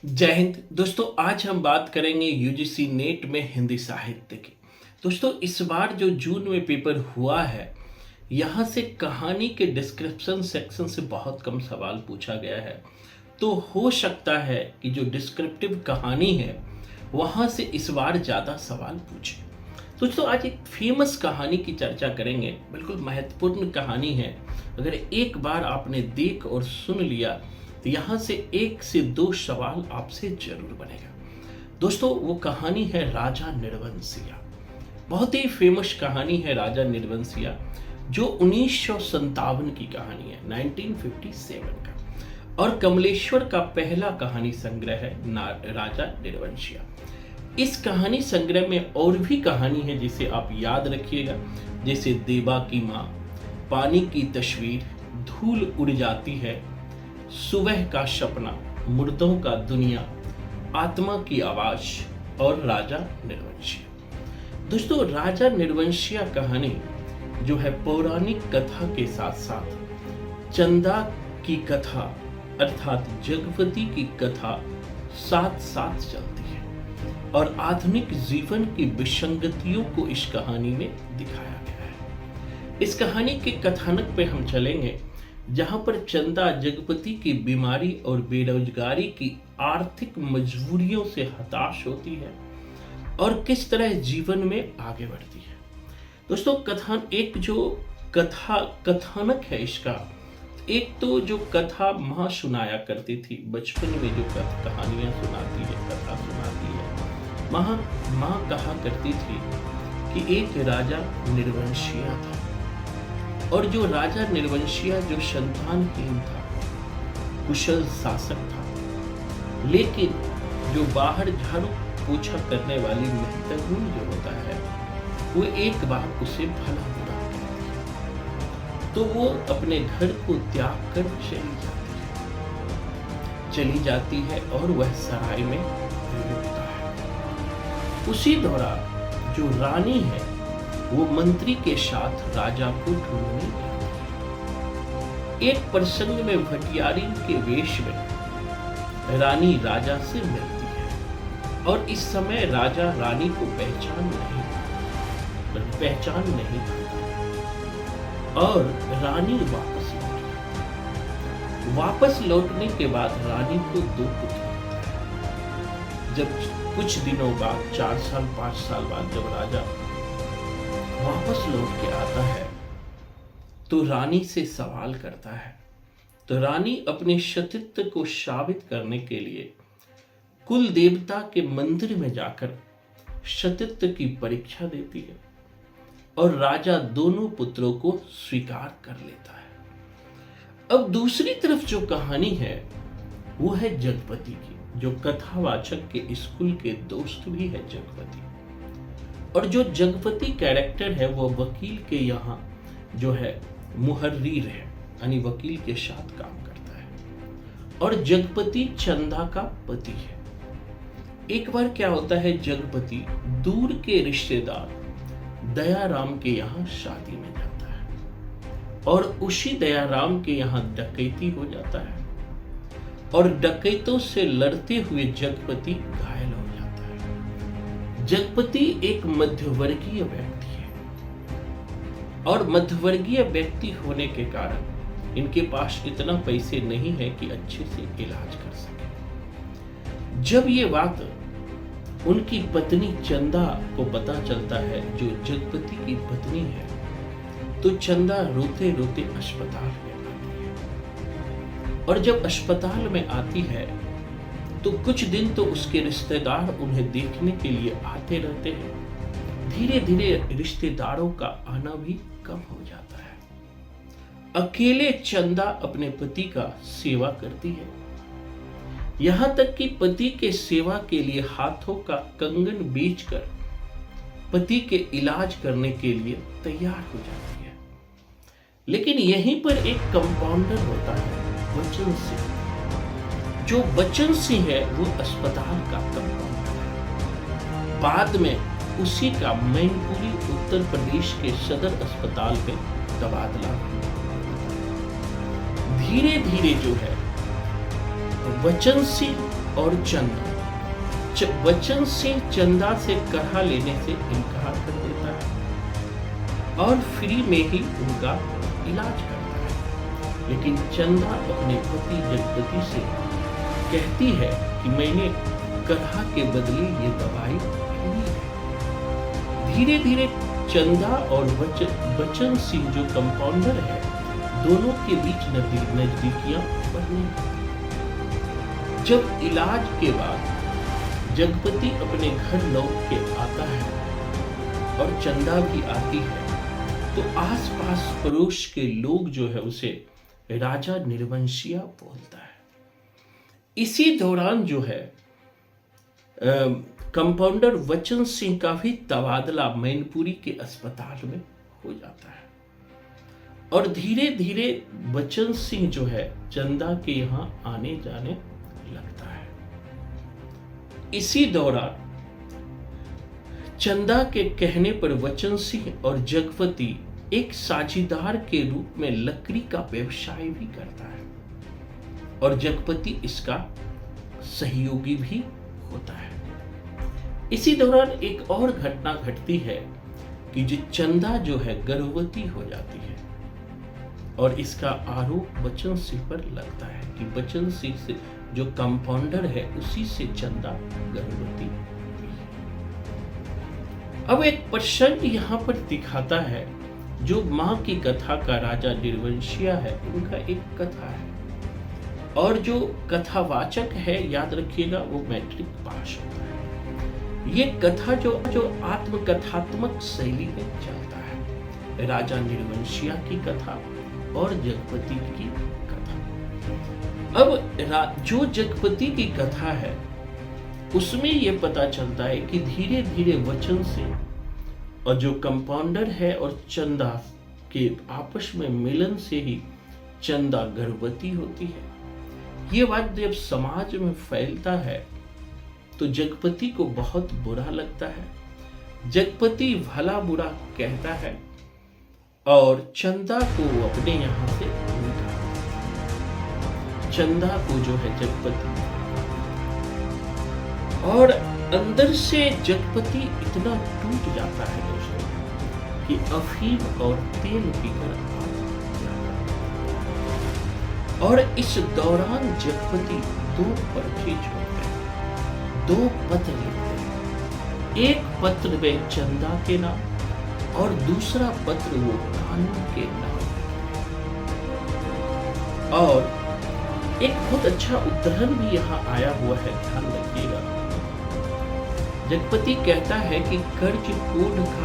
जय हिंद दोस्तों। आज हम बात करेंगे यूजीसी नेट में हिंदी साहित्य की। दोस्तों, इस बार जो जून में पेपर हुआ है, यहाँ से कहानी के डिस्क्रिप्शन सेक्शन से बहुत कम सवाल पूछा गया है। तो हो सकता है कि जो डिस्क्रिप्टिव कहानी है वहाँ से इस बार ज़्यादा सवाल पूछे। दोस्तों, आज एक फेमस कहानी की चर्चा करेंगे। बिल्कुल महत्वपूर्ण कहानी है। अगर एक बार आपने देख और सुन लिया तो यहाँ से 1 से 2 सवाल आपसे जरूर बनेगा। दोस्तों, वो कहानी है राजा निर्वंशिया। बहुत ही फेमस कहानी है राजा निर्वंशिया, जो 1957 की कहानी है, 1957 का, और कमलेश्वर का पहला कहानी संग्रह है राजा निर्वंशिया। इस कहानी संग्रह में और भी कहानी है जिसे आप याद रखिएगा, जैसे देवा की माँ, पानी की तस्वीर, धूल उड़ जाती है, सुबह का सपना, मुर्दों का दुनिया, आत्मा की आवाज और राजा निर्वंशिया। दोस्तों, राजा निर्वंशिया कहानी जो है पौराणिक कथा के साथ साथ चंदा की कथा अर्थात जगपति की कथा साथ साथ चलती है और आधुनिक जीवन की विसंगतियों को इस कहानी में दिखाया गया है। इस कहानी के कथानक पे हम चलेंगे, जहां पर चंदा जगपति की बीमारी और बेरोजगारी की आर्थिक मजबूरियों से हताश होती है और किस तरह जीवन में आगे बढ़ती है। दोस्तों, कथानक है इसका। एक तो जो कथा माँ सुनाया करती थी बचपन में, जो कहानियां सुनाती है, कथा सुनाती है, माँ कहा करती थी कि एक राजा निर्वंशिया था, और जो राजा निर्वंशिया जो संतानहीन था, कुशल शासक था, लेकिन जो बाहर झाड़ू पोछा करने वाली महतगुन जो होता है, वो एक बार उसे भला बुरा कहती है, तो वो अपने घर को त्याग कर चली जाती है और वह सराय में रुकता है। उसी दौरान जो रानी है वो मंत्री के साथ राजा को ढूंढने जाती है। एक प्रसंग में भटियारी के वेश में रानी राजा से मिलती है और इस समय राजा रानी को पहचान नहीं पाता और रानी वापस लौटने के बाद रानी को 2 पुत्र होते हैं। जब कुछ दिनों बाद 4 साल 5 साल बाद जब राजा वापस लौट के आता है तो रानी से सवाल करता है। तो रानी अपने सतीत्व को साबित करने के लिए कुल देवता के मंदिर में जाकर सतीत्व की परीक्षा देती है और राजा दोनों पुत्रों को स्वीकार कर लेता है। अब दूसरी तरफ जो कहानी है वो है जगपति की, जो कथावाचक के स्कूल के दोस्त भी है जगपति। और जो जगपति कैरेक्टर है वो वकील के यहाँ जो है मुहर्रीर है, यानी वकील के साथ काम करता है, और जगपति चंदा का पति है। एक बार क्या होता है, जगपति दूर के रिश्तेदार दयाराम के यहाँ शादी में जाता है और उसी दयाराम के यहाँ डकैती हो जाता है और डकैतों से लड़ते हुए जगपति घायल हो जाता है। जगपति एक मध्यवर्गीय व्यक्ति है और मध्यवर्गीय व्यक्ति होने के कारण इनके पास इतना पैसे नहीं है कि अच्छे से इलाज कर सके। जब ये बात उनकी पत्नी चंदा को पता चलता है, जो जगपति की पत्नी है, तो चंदा रोते रोते अस्पताल में आती है और जब अस्पताल में आती है तो कुछ दिन तो उसके रिश्तेदार उन्हें देखने के लिए आते रहते हैं। धीरे धीरे रिश्तेदारों का आना भी कम हो जाता है। अकेले चंदा अपने पति का सेवा करती है, यहां तक कि पति के सेवा के लिए हाथों का कंगन बेचकर पति के इलाज करने के लिए तैयार हो जाती है। लेकिन यहीं पर एक कंपाउंडर होता है, बच्चन सिंह। जो बच्चन सिंह है वो अस्पताल का कंपाउंडर है। बाद में उसी का मैनपुरी उत्तर प्रदेश के सदर अस्पताल में तबादला हुआ। धीरे धीरे जो है बच्चन सिंह और चंदा। बच्चन सिंह चंदा से कढ़ा लेने से इनकार कर देता है और फ्री में ही उनका इलाज करता है। लेकिन चंदा अपने पति जगपति से कहती है कि मैंने कढ़ा के बदले ये दवाई ली है। धीरे धीरे चंदा और बच्चन सिंह जो कंपाउंडर है, दोनों के बीच नजदीकियां बढ़ने लगती। जब इलाज के बाद जगपति अपने घर लौट के आता है और चंदा भी आती है, तो आसपास पड़ोस के लोग जो है उसे राजा निर्वंशिया बोलता है। इसी दौरान जो है कंपाउंडर बच्चन सिंह का भी तबादला मैनपुरी के अस्पताल में हो जाता है और धीरे धीरे बच्चन सिंह जो है चंदा के यहां आने जाने लगता है। इसी दौरान चंदा के कहने पर बच्चन सिंह और जगपति एक साझीदार के रूप में लकड़ी का व्यवसाय भी करता है और जगपति इसका सहयोगी भी होता है। इसी दौरान एक और घटना घटती है कि जो चंदा जो है गर्भवती हो जाती है और इसका आरोप बच्चन सिंह पर लगता है कि बच्चन सिंह से जो कंपाउंडर है उसी से चंदा गर्भवती हुई है। अब एक प्रसंग यहाँ पर दिखाता है, जो माँ की कथा का राजा निर्वंशिया है उनका एक कथा है और जो कथावाचक है, याद रखिएगा, वो मैट्रिक पास होता है। ये कथा जो आत्मकथात्मक शैली में चलता है, राजा निर्वंशिया की कथा और जगपति की कथा। अब जो जगपति की कथा है उसमें यह पता चलता है कि धीरे धीरे वचन से और जो कंपाउंडर है और चंदा के आपस में मिलन से ही चंदा गर्भवती होती है। ये बात जब समाज में फैलता है तो जगपति को बहुत बुरा लगता है। जगपति भला बुरा कहता है और चंदा को अपने यहां से निकाल, चंदा को जो है जगपति, और अंदर से जगपति इतना टूट जाता है दोस्तों कि अफीम और तेल पीकर और इस दौरान जगपति दो पर्चे छोड़ते हैं, दो पत्र लिखते हैं। एक पत्र में चंदा के नाम और दूसरा पत्र वो कानून के नाम। और एक बहुत अच्छा उदाहरण भी यहाँ आया हुआ है, ध्यान रखिएगा। जगपति कहता है कि कर्ज कोढ़ का